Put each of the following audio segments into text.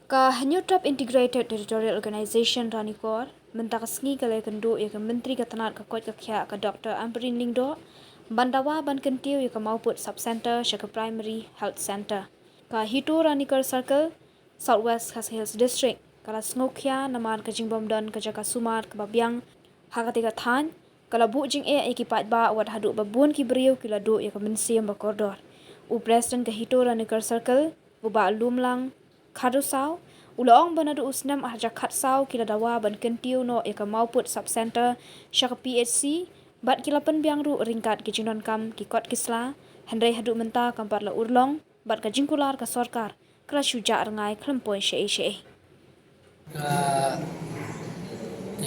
Ka New Trap Integrated Territorial Organization Ranikor, mentakasngi kalai kendu ya ke Menteri Ketanat ke Kot Kekya ke Dr. Amperin Lingdo, bandawa ban kentiu ya ke Mauput Subcenter ke Primary Health Center. Ka Hitu Ranikor Circle, Southwest Khas Hills District, kala Snokya namar ke Jingbom dan ke Jaka Sumar ke Babiang, Hakatiga Than, kala bu jing ekipat ba wad haduk babun ki beriu kila du ya ke Mensiam Bakordor. U Presiden ke Hitu Ranikor Circle, uba lumlang Kadusau, ulong banadu usnam ahja katsau kila dawa ban kentiu no eka Mauput Subcenter syaka PHC bat kila penbiang ru ringkat ki jinon kam ki kot kisla handai hadu menta kampar la urlong bat ka jingkular ka sorkar kala syuja rengai klempoi syei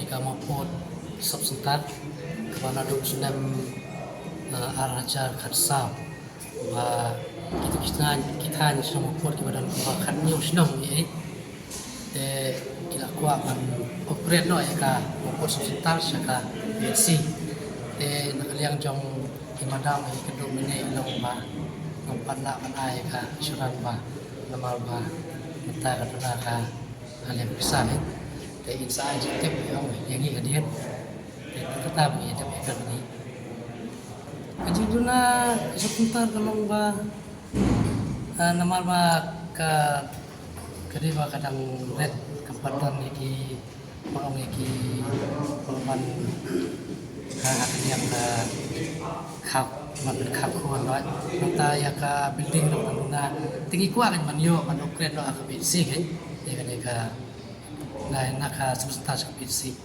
ka Mauput Subcenter banadu usnam ahja katsau ba kita ni semua pun kita dalam bakat ni usnam ni kita kuat kan operate no ya ka Mauput Subcenter saka PHC nak liang jong himadam ni kedua ni long ba nampan nak manai ka suran ba namal ba mata ka ka hal yang besar insya Allah tip yang ini kadian kita bagi ada mereka ni kejiduna sebentar kalau ba namal ba ka kadiba kadang red kempatan iki orang iki korban akan yang khap man khap kuan noi nata ya ka building dok tanguna tinggi kuat kan manyo man upgrade no ka PC kan ya kan ka lain nak ka substansi ka PC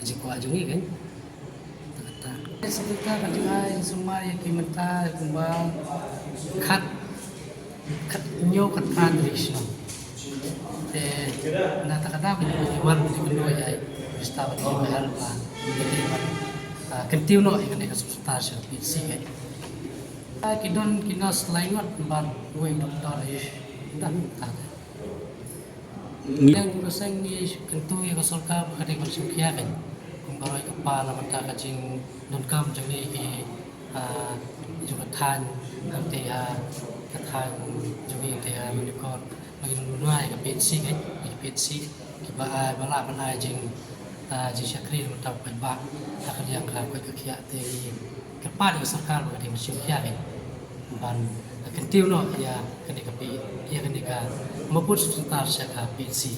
aji kuat jungi kan kata sebentar kan ai semua ya kimenta kumbang kat nyo kat tradition kata iwan di kedua ya Ustaz di mahal ba kentiu no ikan ikan substansi PC kan kidon kinas lainot ban gue doktor dan tak yang ruseng ni kentu ya kesolka kadang bersukia kan kumbaroi kepala mata kacing don kam jani juga tan nanti katan juga dia menikor bagi menuai ke PC kan PC kiba bala bala jing syakri mata ba akan yang ka ko kekia te kepa di sarkar bagi masyarakat kan ban kentiu no ya kenika pi ya kenika Mauput Subcenter saka PC